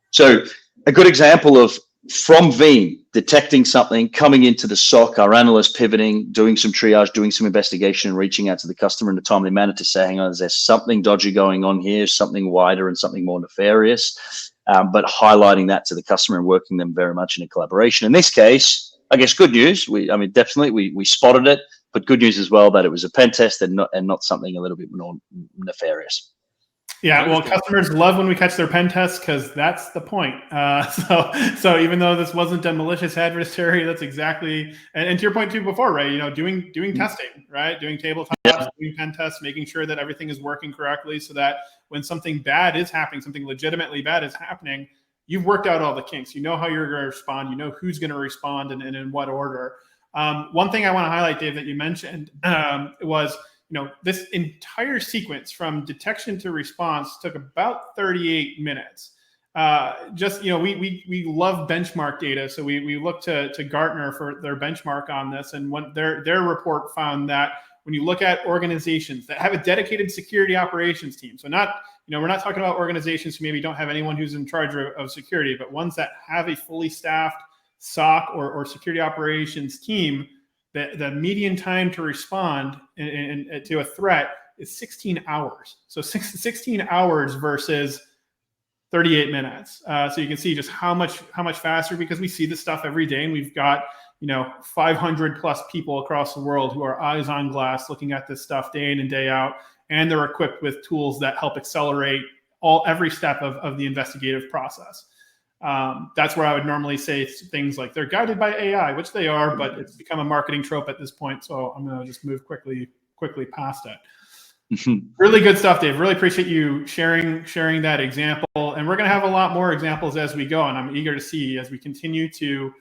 So a good example of from Veeam detecting something, coming into the SOC, our analyst pivoting, doing some triage, doing some investigation, and reaching out to the customer in a timely manner to say, hang on, there's something dodgy going on here, something wider and something more nefarious, but highlighting that to the customer and working them very much in a collaboration. In this case, I guess good news. Definitely we spotted it, but good news as well that it was a pen test and not something a little bit more nefarious.
Yeah, well, customers love when we catch their pen tests because that's the point. So even though this wasn't a malicious adversary, that's exactly, and to your point too before, right? Doing testing, right? Doing tabletops, doing pen tests, making sure that everything is working correctly, so that when something bad is happening, something legitimately bad is happening, you've worked out all the kinks. You know how you're going to respond. You know who's going to respond and in what order. One thing I want to highlight, Dave, that you mentioned was, this entire sequence from detection to response took about 38 minutes. We love benchmark data. So we look to Gartner for their benchmark on this. And when their report found that when you look at organizations that have a dedicated security operations team, so we're not talking about organizations who maybe don't have anyone who's in charge of security, but ones that have a fully staffed SOC or security operations team, the median time to respond to a threat is 16 hours. So 16 hours versus 38 minutes. So you can see just how much faster, because we see this stuff every day, and we've got 500 plus people across the world who are eyes on glass looking at this stuff day in and day out, and they're equipped with tools that help accelerate every step of the investigative process. That's where I would normally say things like they're guided by AI, which they are, but it's become a marketing trope at this point. So I'm going to just move quickly past it. Really good stuff, Dave. Really appreciate you sharing that example. And we're going to have a lot more examples as we go. And I'm eager to see as we continue to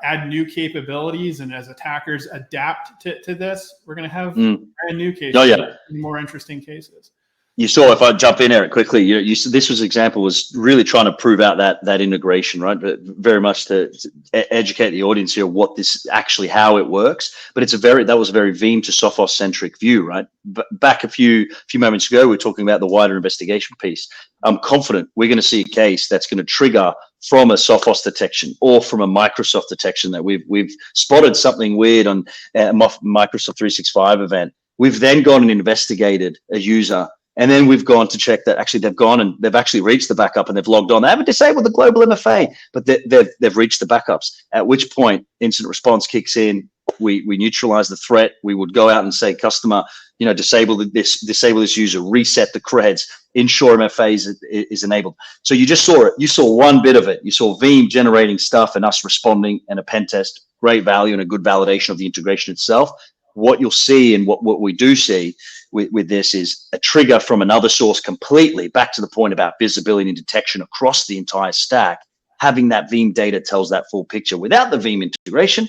add new capabilities, and as attackers adapt to this, we're going to have brand new cases, more interesting cases.
You saw, if I jump in, Eric, quickly, you this example was really trying to prove out that integration, right? But very much to educate the audience here what this actually, how it works. But that was a very Veeam to Sophos centric view, right? But back a few moments ago, we were talking about the wider investigation piece. I'm confident we're going to see a case that's going to trigger from a Sophos detection or from a Microsoft detection that we've spotted something weird on a Microsoft 365 event. We've then gone and investigated a user. And then we've gone to check that actually they've gone and they've actually reached the backup and they've logged on. They haven't disabled the global MFA, but they've reached the backups. At which point, incident response kicks in. We neutralize the threat. We would go out and say, customer, disable this user, reset the creds, ensure MFA is enabled. So you just saw it. You saw one bit of it. You saw Veeam generating stuff and us responding, and a pen test. Great value and a good validation of the integration itself. What you'll see, and what we do see with this, is a trigger from another source completely, back to the point about visibility and detection across the entire stack. Having that Veeam data tells that full picture. Without the Veeam integration,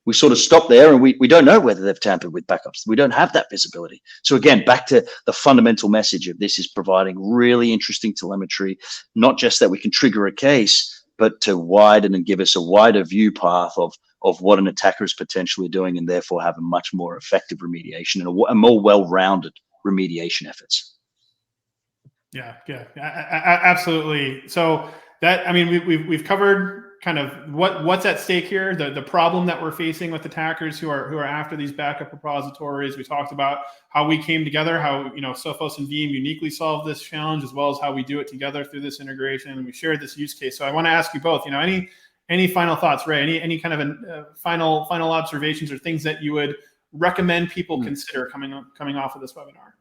we sort of stop there, and we don't know whether they've tampered with backups. We don't have that visibility. So again, back to the fundamental message of this is providing really interesting telemetry, not just that we can trigger a case, but to widen and give us a wider view path of what an attacker is potentially doing, and therefore have a much more effective remediation and a more well-rounded remediation efforts.
Yeah, absolutely. So we've covered kind of what's at stake here, the problem that we're facing with attackers who are after these backup repositories. We talked about how we came together, how Sophos and Veeam uniquely solved this challenge, as well as how we do it together through this integration, and we shared this use case. So I want to ask you both, any final thoughts, Ray? Any kind of final observations or things that you would recommend people consider coming off of this webinar?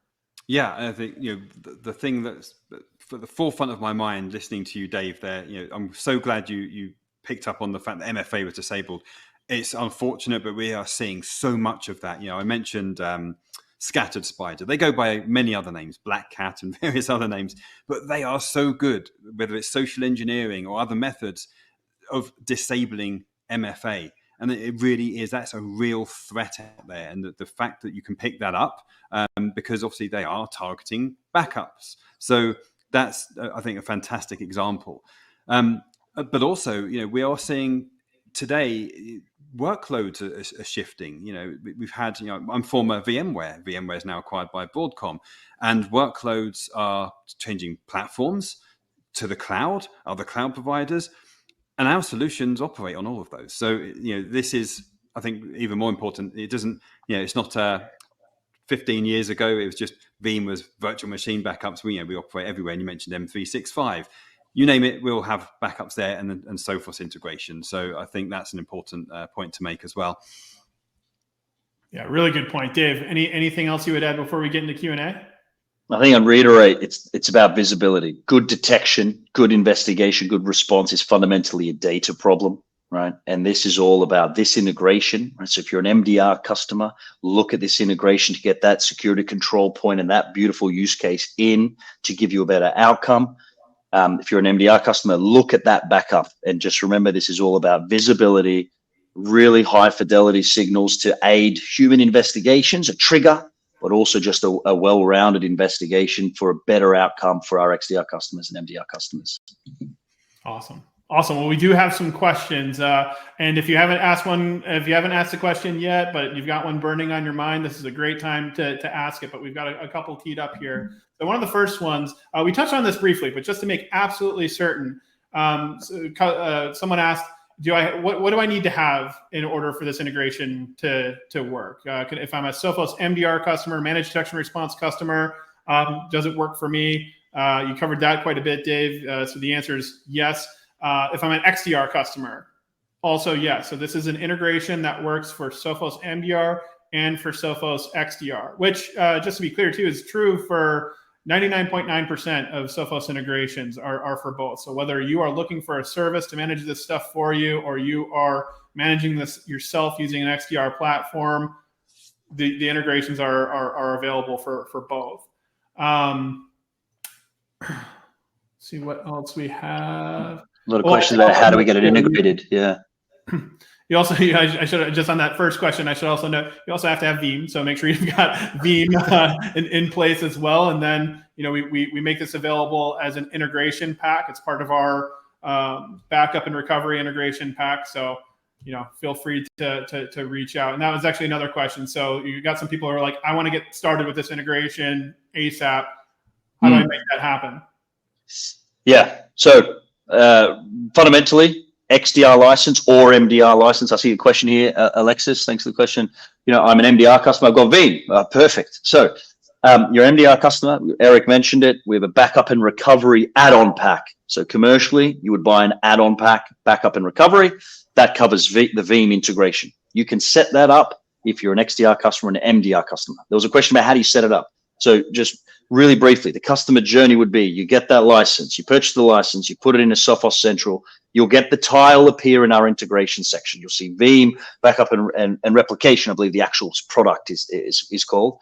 Yeah, I think the thing that's for the forefront of my mind listening to you, Dave. There, I'm so glad you picked up on the fact that MFA was disabled. It's unfortunate, but we are seeing so much of that. I mentioned scattered spider. They go by many other names, black cat and various other names, but they are so good, whether it's social engineering or other methods of disabling MFA. And it really is, that's a real threat out there. And the fact that you can pick that up, because obviously they are targeting backups. So that's, I think, a fantastic example. But also, we are seeing today workloads are shifting. We've had, I'm former VMware. VMware is now acquired by Broadcom, and workloads are changing platforms to the cloud, other cloud providers, and our solutions operate on all of those. So, this is, I think, even more important. It doesn't, it's not 15 years ago, it was just Veeam was virtual machine backups. We operate everywhere. And you mentioned M365. You name it, we'll have backups there, and Sophos integration. So I think that's an important point to make as well.
Yeah, really good point. Dave, anything else you would add before we get into Q&A?
I think I'd reiterate, it's about visibility. Good detection, good investigation, good response is fundamentally a data problem, right? And this is all about this integration, right? So if you're an MDR customer, look at this integration to get that security control point and that beautiful use case in to give you a better outcome. If you're an MDR customer, look at that backup and just remember, this is all about visibility, really high fidelity signals to aid human investigations, a trigger, but also just a well-rounded investigation for a better outcome for our XDR customers and MDR customers.
Awesome. Well, we do have some questions. And if you haven't asked a question yet, but you've got one burning on your mind, this is a great time to ask it. But we've got a couple teed up here. So one of the first ones, we touched on this briefly, but just to make absolutely certain, someone asked, what do I need to have in order for this integration to work? If I'm a Sophos MDR customer, managed detection response customer, does it work for me? You covered that quite a bit, Dave. So the answer is yes. If I'm an XDR customer, also yes. So this is an integration that works for Sophos MDR and for Sophos XDR, which just to be clear too, is true for 99.9% of Sophos integrations are for both. So whether you are looking for a service to manage this stuff for you, or you are managing this yourself using an XDR platform, the integrations are available for both. See what else we have.
A lot of questions about how do we get it integrated? Yeah.
You also, I should just on that first question, I should also note you also have to have Veeam. So make sure you've got Veeam in place as well. And then we make this available as an integration pack. It's part of our backup and recovery integration pack. So feel free to reach out. And that was actually another question. So you got some people who are like, I want to get started with this integration ASAP. How do I make that happen?
Yeah. So fundamentally, XDR license or MDR license. I see a question here, Alexis. Thanks for the question. I'm an MDR customer. I've got Veeam. Perfect. So your MDR customer, Eric mentioned it. We have a backup and recovery add-on pack. So commercially, you would buy an add-on pack, backup and recovery. That covers the Veeam integration. You can set that up if you're an XDR customer and an MDR customer. There was a question about how do you set it up. So just really briefly, the customer journey would be, you get that license, you purchase the license, you put it in a Sophos Central, you'll get the tile appear in our integration section. You'll see Veeam, backup and replication, I believe the actual product is called.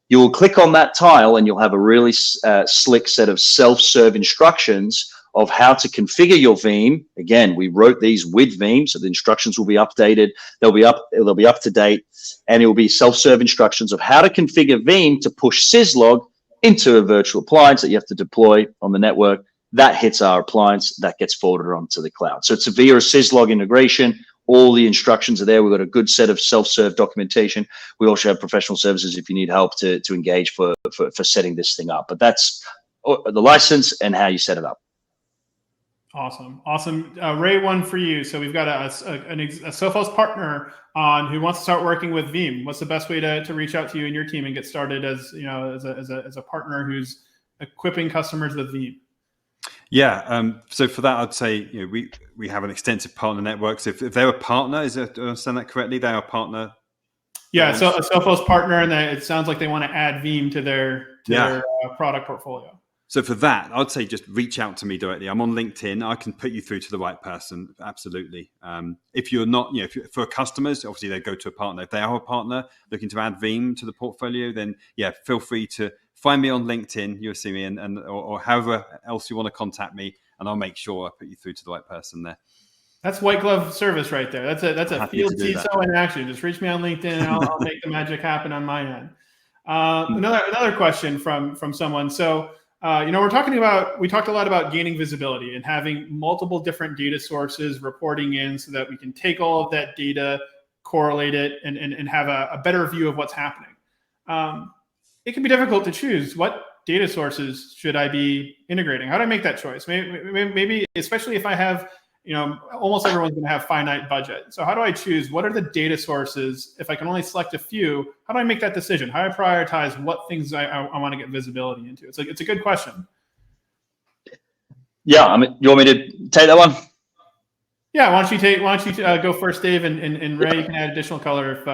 You will click on that tile and you'll have a really slick set of self-serve instructions of how to configure your Veeam. Again, we wrote these with Veeam, so the instructions will be updated. They'll be up to date, and it will be self-serve instructions of how to configure Veeam to push syslog into a virtual appliance that you have to deploy on the network. That hits our appliance, that gets forwarded onto the cloud. So it's via a syslog integration. All the instructions are there. We've got a good set of self-serve documentation. We also have professional services if you need help to engage for setting this thing up. But that's the license and how you set it up.
Awesome. Ray, one for you. So we've got a Sophos partner on who wants to start working with Veeam. What's the best way to reach out to you and your team and get started as a partner who's equipping customers with Veeam?
Yeah. So for that, I'd say we have an extensive partner network. So if they're a partner, do I understand that correctly? They are a partner.
Yeah. So a Sophos partner, and it sounds like they want to add Veeam to their their product portfolio?
So for that, I'd say just reach out to me directly. I'm on LinkedIn. I can put you through to the right person. Absolutely. If you're not, for customers, obviously they go to a partner. If they are a partner looking to add Veeam to the portfolio, then feel free to find me on LinkedIn. You'll see me, or however else you want to contact me, and I'll make sure I put you through to the right person there. That's
white glove service right there. That's a field CISO in action. Just reach me on LinkedIn, and I'll make the magic happen on my end. Another question from someone. So. We talked a lot about gaining visibility and having multiple different data sources reporting in so that we can take all of that data, correlate it, and have a better view of what's happening. It can be difficult to choose what data sources should I be integrating. How do I make that choice? Maybe especially if I have, almost everyone's going to have finite budget. So how do I choose what are the data sources? If I can only select a few, how do I make that decision? How do I prioritize what things I want to get visibility into? It's a good question.
Yeah, you want me to take that one?
Yeah, why don't you go first, Dave, and Ray, you can add additional color if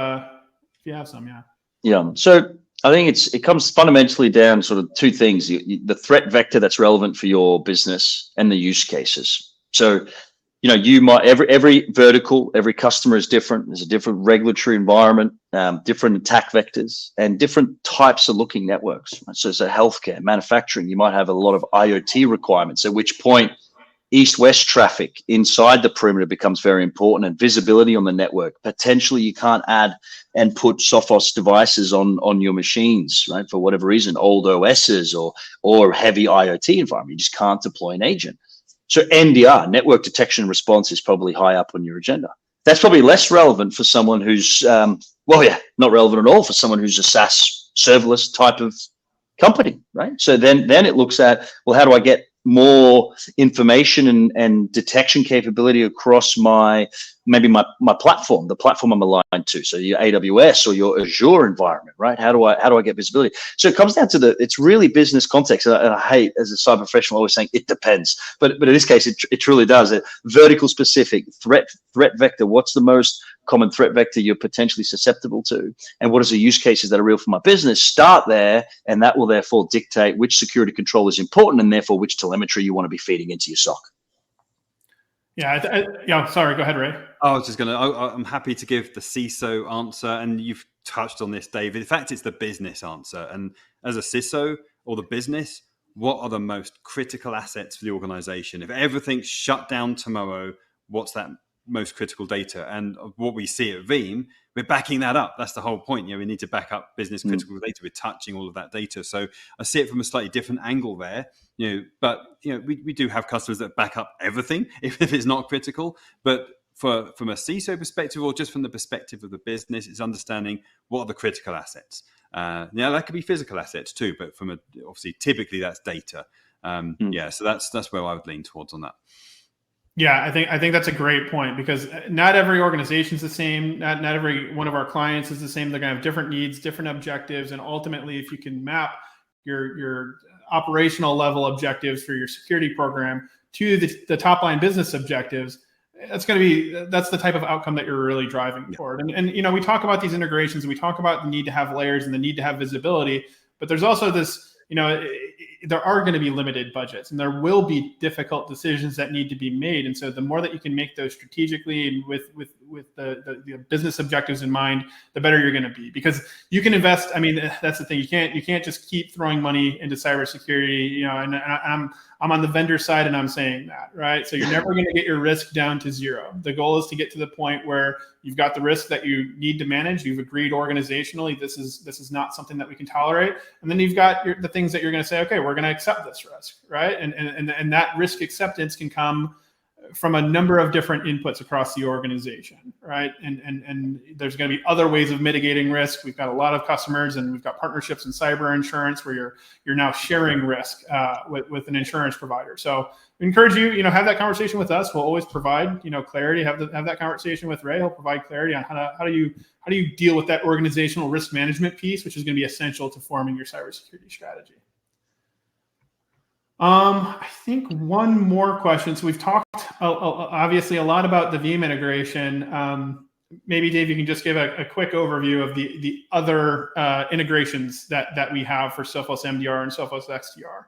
you have some. Yeah.
Yeah. So I think it comes fundamentally down sort of two things: the threat vector that's relevant for your business and the use cases. So you might every vertical, every customer is different. There's a different regulatory environment, different attack vectors, and different types of looking networks. So healthcare, manufacturing, you might have a lot of IoT requirements, at which point east-west traffic inside the perimeter becomes very important, and visibility on the network. Potentially you can't add and put Sophos devices on your machines, right? For whatever reason, old OSs or heavy IoT environment, you just can't deploy an agent. So NDR, network detection and response, is probably high up on your agenda. That's probably less relevant for someone who's, not relevant at all for someone who's a SaaS serverless type of company, right? So then it looks at, well, how do I get more information and detection capability across my platform, the platform I'm aligned to. So your AWS or your Azure environment, right? How do I get visibility? So it comes down to it's really business context. And I hate, as a cyber professional, always saying it depends, but in this case, it truly does. Vertical specific threat vector. What's the most common threat vector you're potentially susceptible to, and what are the use cases that are real for my business? Start there, and that will therefore dictate which security control is important, and therefore which telemetry you want to be feeding into your SOC.
Sorry, go ahead, Ray.
I was just I'm happy to give the CISO answer, and you've touched on this, David. In fact, it's the business answer. And as a CISO or the business, what are the most critical assets for the organization? If everything's shut down tomorrow, what's that most critical data? And what we see at Veeam, we're backing that up. That's the whole point. We need to back up business critical data. We're touching all of that data. So I see it from a slightly different angle there. But we do have customers that back up everything if it's not critical. But from a CISO perspective, or just from the perspective of the business, it's understanding what are the critical assets. Now that could be physical assets too, but obviously typically that's data. So that's where I would lean towards on that.
Yeah, I think that's a great point, because not every organization is the same. Not every one of our clients is the same. They're going to have different needs, different objectives, and ultimately, if you can map your operational level objectives for your security program to the top line business objectives, that's the type of outcome that you're really driving toward. And we talk about these integrations, and we talk about the need to have layers and the need to have visibility, but there's also this, there are going to be limited budgets, and there will be difficult decisions that need to be made. And so the more that you can make those strategically and with the business objectives in mind, the better you're going to be, because you can invest. I mean, that's the thing. You can't just keep throwing money into cybersecurity, and I'm on the vendor side, and I'm saying that, right? So you're never going to get your risk down to zero. The goal is to get to the point where you've got the risk that you need to manage. You've agreed organizationally, this is not something that we can tolerate. And then you've got the things that you're going to say, okay, we're going to accept this risk, right? And that risk acceptance can come from a number of different inputs across the organization, right? And there's going to be other ways of mitigating risk. We've got a lot of customers, and we've got partnerships in cyber insurance where you're now sharing risk with an insurance provider. So we encourage you, have that conversation with us. We'll always provide, clarity. Have that conversation with Ray. He'll provide clarity on how do you deal with that organizational risk management piece, which is going to be essential to forming your cybersecurity strategy. I think one more question. So we've talked obviously a lot about the Veeam integration. maybe Dave, you can just give a quick overview of the other integrations that we have for Sophos MDR and Sophos XDR.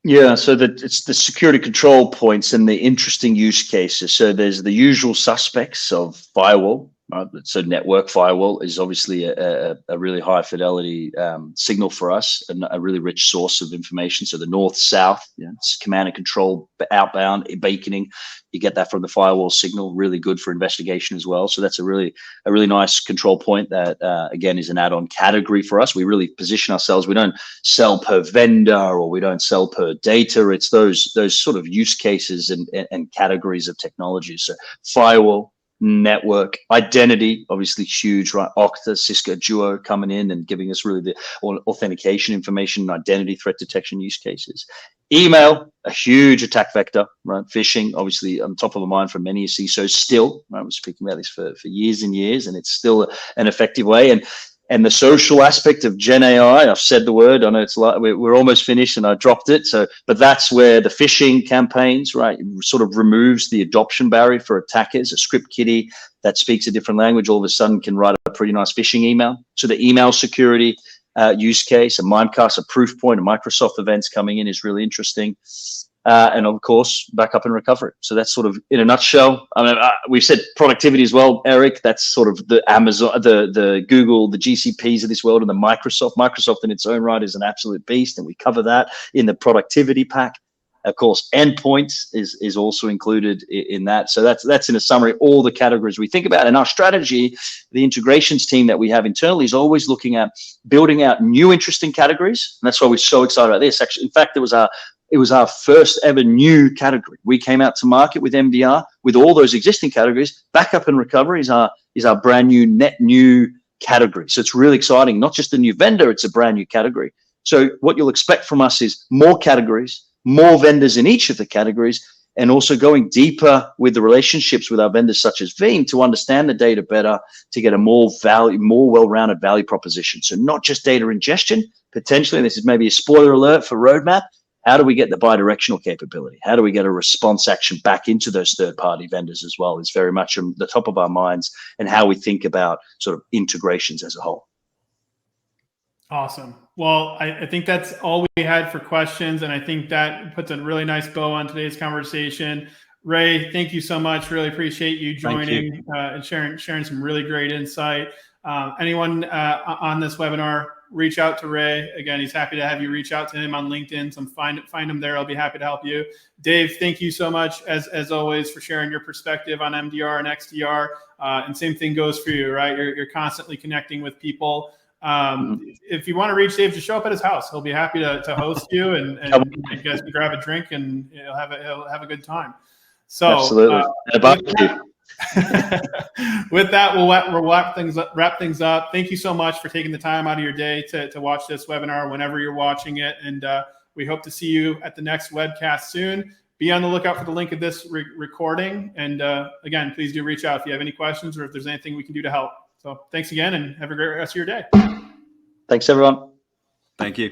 Yeah, so it's the security control points and the interesting use cases. So there's the usual suspects of firewall. Right? So network firewall is obviously a really high fidelity signal for us, and a really rich source of information. So the north, south, it's command and control, outbound beaconing. You get that from the firewall signal. Really good for investigation as well. So that's a really nice control point that again is an add-on category for us. We really position ourselves. We don't sell per vendor or we don't sell per data. It's those sort of use cases and categories of technology. So firewall, network, identity, obviously huge, right? Okta, Cisco, Duo coming in and giving us really the authentication information, identity threat detection use cases. Email, a huge attack vector, right? Phishing, obviously on top of the mind for many CISOs still, right? We're speaking about this for years and years, and it's still an effective way. And the social aspect of Gen AI, I've said the word, I know it's like we're almost finished and I dropped it. So, but that's where the phishing campaigns, right, sort of removes the adoption barrier for attackers. A script kiddie that speaks a different language all of a sudden can write a pretty nice phishing email. So the email security use case, a Mimecast, a proof point, a Microsoft events coming in is really interesting. And of course, backup and recovery. So that's sort of in a nutshell. I mean, we've said productivity as well, Eric. That's sort of the Amazon, the Google, the GCPs of this world, and the Microsoft. Microsoft in its own right is an absolute beast, and we cover that in the productivity pack. Of course, endpoints is also included in that. So that's in a summary all the categories we think about. And our strategy, the integrations team that we have internally, is always looking at building out new interesting categories. And that's why we're so excited about this. Actually, in fact, it was our first ever new category. We came out to market with MDR with all those existing categories. Backup and recovery is our brand new net new category. So it's really exciting. Not just a new vendor, it's a brand new category. So what you'll expect from us is more categories, more vendors in each of the categories, and also going deeper with the relationships with our vendors such as Veeam to understand the data better, to get a more well-rounded value proposition. So not just data ingestion, potentially, this is maybe a spoiler alert for roadmap. How do we get the bidirectional capability? How do we get a response action back into those third-party vendors as well? It's very much on the top of our minds and how we think about sort of integrations as a whole.
Awesome. Well, I think that's all we had for questions, and I think that puts a really nice bow on today's conversation. Ray, thank you so much. Really appreciate you joining and sharing some really great insight. Anyone on this webinar, reach out to Ray. Again, he's happy to have you reach out to him on LinkedIn. So find him there. I'll be happy to help you. Dave, thank you so much, as always, for sharing your perspective on MDR and XDR. And same thing goes for you, right? You're constantly connecting with people. If you want to reach Dave, just show up at his house. He'll be happy to host you, and you guys can grab a drink and he'll have a good time. So
absolutely.
With that, we'll wrap things up. Thank you so much for taking the time out of your day to watch this webinar whenever you're watching it. And we hope to see you at the next webcast soon. Be on the lookout for the link of this recording. And again, please do reach out if you have any questions or if there's anything we can do to help. So thanks again, and have a great rest of your day.
Thanks, everyone.
Thank you.